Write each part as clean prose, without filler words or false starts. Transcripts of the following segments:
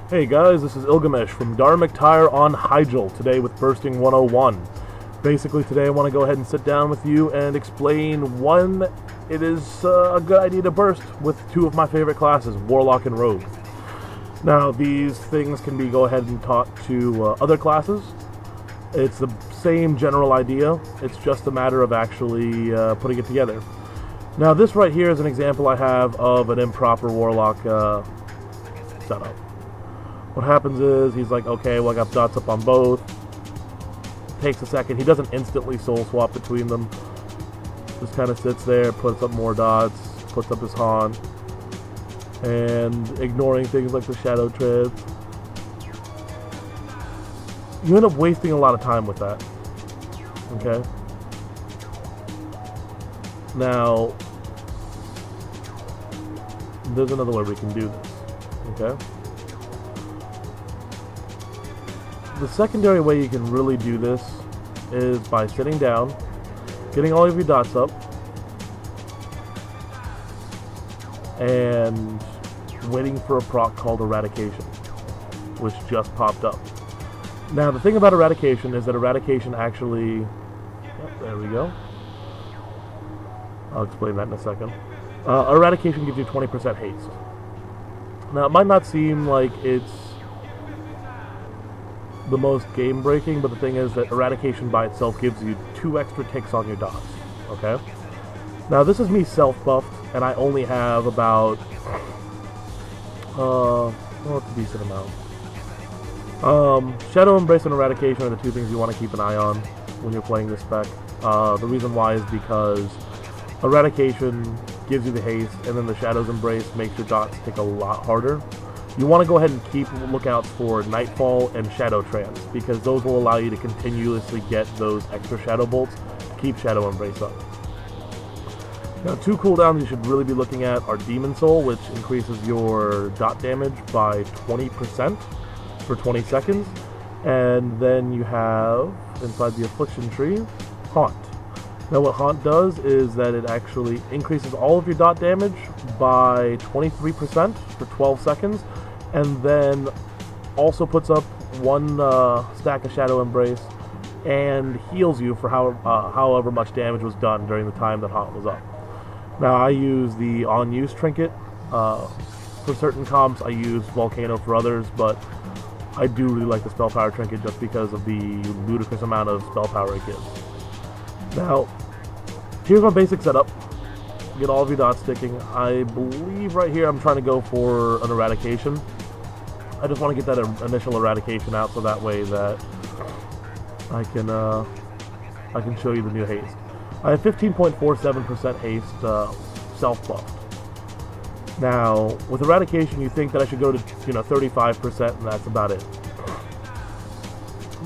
Hey guys, this is Illgamesh from Tire on Hyjal, today with Bursting 101. Basically today I want to go ahead and sit down with you and explain when it is a good idea to burst with two of my favorite classes, Warlock and Rogue. Now these things can be go ahead and taught to other classes. It's the same general idea, it's just a matter of actually putting it together. Now this right here is an example I have of an improper Warlock setup. What happens is, he's like, okay, well I got dots up on both. Takes a second, he doesn't instantly soul swap between them. Just kind of sits there, puts up more dots, puts up his haunt, and ignoring things like the shadow treads. You end up wasting a lot of time with that. Okay? Now, there's another way we can do this. Okay? The secondary way you can really do this is by sitting down, getting all of your dots up, and waiting for a proc called Eradication, which just popped up. Now the thing about Eradication is that Eradication actually... Yep, there we go. I'll explain that in a second. Eradication gives you 20% haste. Now it might not seem like it's the most game breaking, but the thing is that Eradication by itself gives you 2 extra ticks on your dots. Okay? Now this is me self-buffed, and I only have about well, it's a decent amount. Shadow Embrace and Eradication are the two things you want to keep an eye on when you're playing this spec. The reason why is because Eradication gives you the haste, and then the Shadow's Embrace makes your dots tick a lot harder. You want to go ahead and keep lookouts for Nightfall and Shadow Trance, because those will allow you to continuously get those extra Shadow Bolts to keep Shadow Embrace up. Now, 2 cooldowns you should really be looking at are Demon Soul, which increases your dot damage by 20% for 20 seconds, and then you have, inside the Affliction tree, Haunt. Now what Haunt does is that it actually increases all of your dot damage by 23% for 12 seconds, and then also puts up 1 stack of Shadow Embrace and heals you for however much damage was done during the time that Haunt was up. Now I use the on-use trinket. For certain comps I use Volcano for others, but I do really like the Spell Power trinket just because of the ludicrous amount of spell power it gives. Now, here's my basic setup. Get all of your dots sticking. I believe right here I'm trying to go for an Eradication. I just want to get that initial Eradication out so that way that I can show you the new haste. I have 15.47% haste self-buffed. Now, with Eradication you think that I should go to 35%, and that's about it.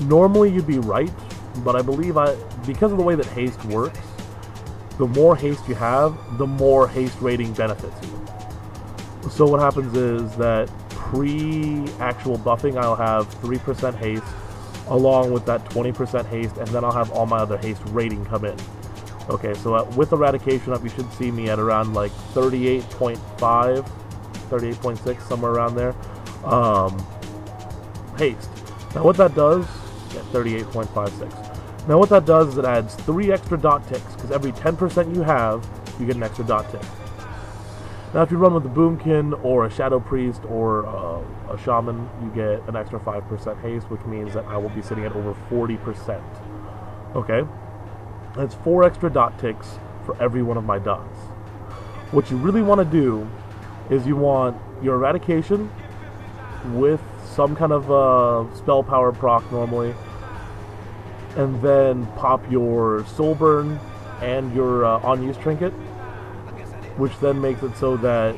Normally you'd be right, but I believe because of the way that haste works, the more haste you have, the more haste rating benefits you. So what happens is that pre-actual buffing, I'll have 3% haste, along with that 20% haste, and then I'll have all my other haste rating come in. Okay, so with Eradication up, you should see me at around like 38.5, 38.6, somewhere around there. Haste. Now what that does, 38.56. Now what that does is it adds 3 extra dot ticks, because every 10% you have, you get an extra dot tick. Now if you run with a Boomkin, or a Shadow Priest, or a Shaman, you get an extra 5% haste, which means that I will be sitting at over 40%. Okay? That's 4 extra dot ticks for every one of my dots. What you really want to do is you want your Eradication with some kind of spell power proc normally, and then pop your Soul Burn and your on-use trinket, which then makes it so that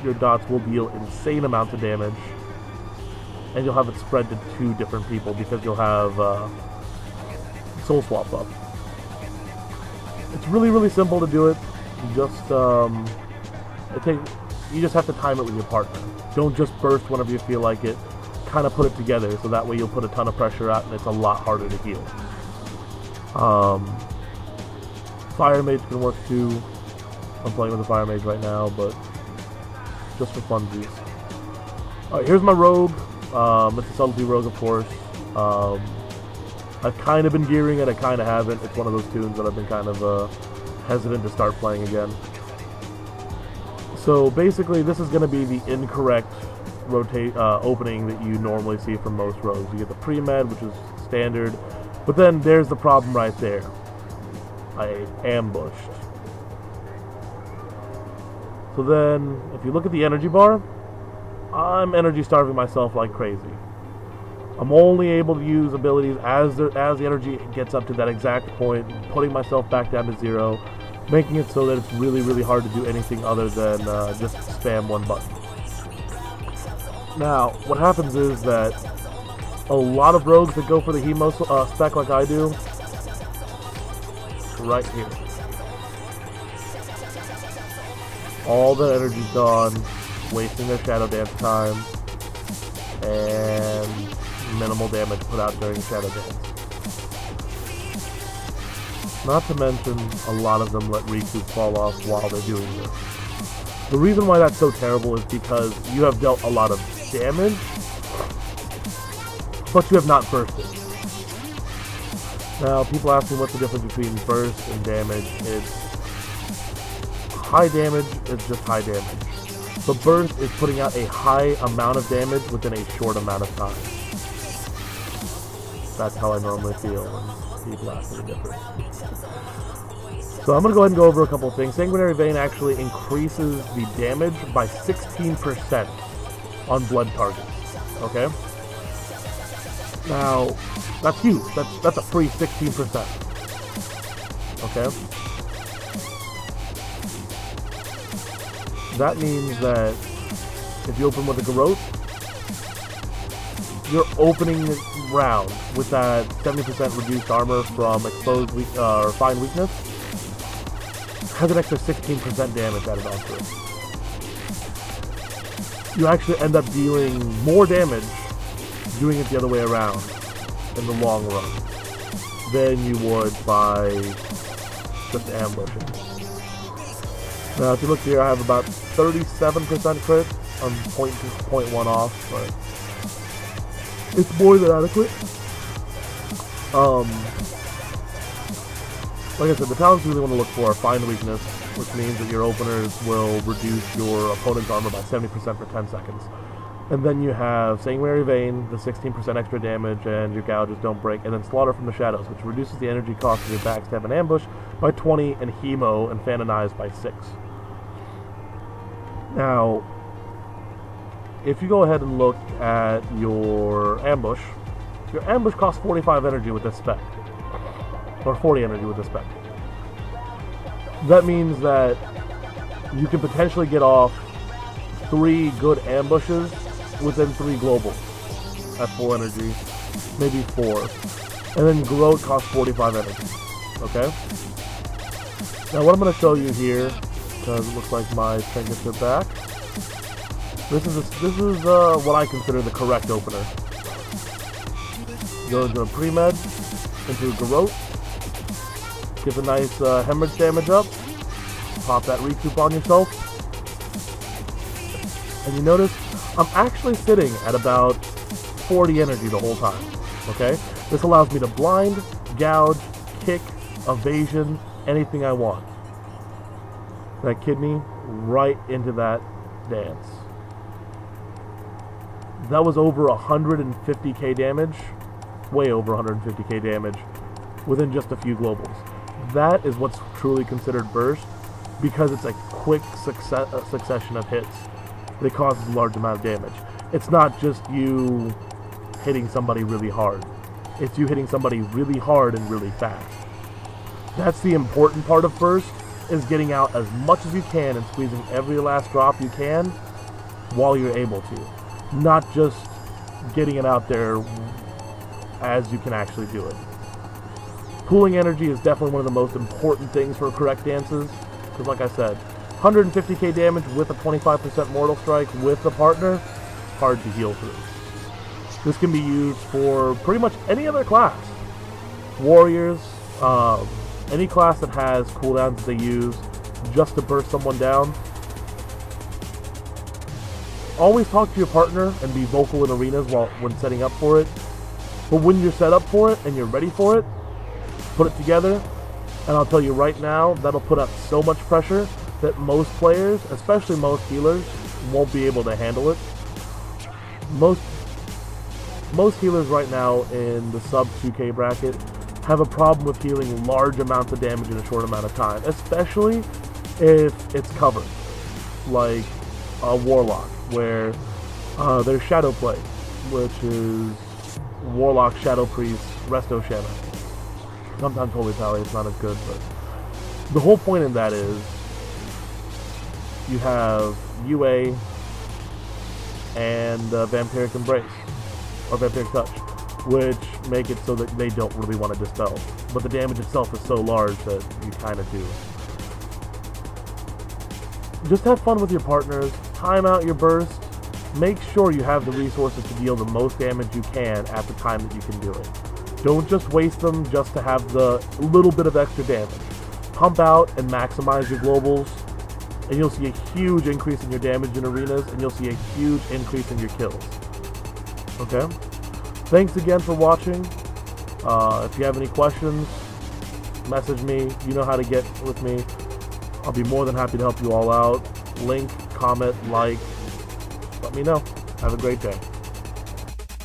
your dots will deal insane amounts of damage, and you'll have it spread to 2 different people because you'll have Soul Swap up. It's really, really simple to do it. You just have to time it with your partner. Don't just burst whenever you feel like it. Kind of put it together, so that way you'll put a ton of pressure out and it's a lot harder to heal. Fire Mage can work too. I'm playing with a Fire Mage right now, but just for funsies. Alright, here's my Rogue. It's a subtlety rogue, of course. I've kind of been gearing it, I kind of haven't. It's one of those tunes that I've been kind of hesitant to start playing again. So basically, this is going to be the incorrect opening that you normally see from most rogues. You get the pre-med, which is standard, but then there's the problem right there. I ambushed. So then, if you look at the energy bar, I'm energy starving myself like crazy. I'm only able to use abilities as the energy gets up to that exact point, putting myself back down to 0, making it so that it's really, really hard to do anything other than just spam one button. Now, what happens is that a lot of rogues that go for the Hemo spec like I do, right here. All the energy's gone, wasting their Shadow Dance time, and minimal damage put out during Shadow Dance. Not to mention, a lot of them let Riku fall off while they're doing this. The reason why that's so terrible is because you have dealt a lot of damage, but you have not bursted. Now, people ask me what's the difference between burst and damage. It's high damage is just high damage. But burst is putting out a high amount of damage within a short amount of time. That's how I normally feel when people ask me the difference. So I'm going to go ahead and go over a couple of things. Sanguinary Vein actually increases the damage by 16% on blood targets. Okay? Now, that's huge. That's a free 16%. Okay? That means that if you open with a Garrote, your opening round with that 70% reduced armor from exposed or fine weakness has an extra 16% damage added onto it. You actually end up dealing more damage doing it the other way around in the long run than you would by just ambushing. Now, if you look here, I have about 37% crit. I'm 0.1 off, but it's more than adequate. Like I said, the talents you really want to look for are Find Weakness, which means that your openers will reduce your opponent's armor by 70% for 10 seconds. And then you have Sanguinary Vein, the 16% extra damage, and your gouges don't break. And then Slaughter from the Shadows, which reduces the energy cost of your backstab and ambush by 20, and Hemo and Fanonize by 6. Now, if you go ahead and look at your ambush costs 45 energy with this spec. Or 40 energy with this spec. That means that you can potentially get off 3 good ambushes within 3 globals at full energy, maybe 4. And then Garrote costs 45 energy. Okay? Now what I'm going to show you here, because it looks like my trinkets are back. This is what I consider the correct opener. Go into a pre-med, into a Garrote, give a nice hemorrhage damage up, pop that recoup on yourself, and you notice I'm actually sitting at about 40 energy the whole time. Okay? This allows me to blind, gouge, kick, evasion, anything I want. That kidney right into that dance. That was over 150k damage, way over 150k damage, within just a few globals. That is what's truly considered burst, because it's a quick succession of hits that causes a large amount of damage. It's not just you hitting somebody really hard. It's you hitting somebody really hard and really fast. That's the important part of burst, is getting out as much as you can and squeezing every last drop you can while you're able to. Not just getting it out there as you can actually do it. Pooling energy is definitely one of the most important things for correct dances, because like I said, 150k damage with a 25% mortal strike with a partner, hard to heal through. This can be used for pretty much any other class. Warriors, any class that has cooldowns that they use just to burst someone down. always talk to your partner and be vocal in arenas when setting up for it. But when you're set up for it and you're ready for it, put it together, and I'll tell you right now, that'll put up so much pressure that most players, especially most healers, won't be able to handle it. Most healers right now in the sub 2k bracket have a problem with healing large amounts of damage in a short amount of time, especially if it's covered, like a Warlock, where there's Shadow Play, which is Warlock, Shadow Priest, Resto Shadow. Sometimes Holy Pally, it's not as good, but the whole point in that is you have UA and Vampiric Embrace, or Vampiric Touch, which make it so that they don't really want to dispel. But the damage itself is so large that you kind of do. Just have fun with your partners, time out your burst, make sure you have the resources to deal the most damage you can at the time that you can do it. Don't just waste them just to have the little bit of extra damage. Pump out and maximize your globals, and you'll see a huge increase in your damage in arenas, and you'll see a huge increase in your kills. Okay? Thanks again for watching. If you have any questions, message me. You know how to get with me. I'll be more than happy to help you all out. Link, comment, like. Let me know. Have a great day.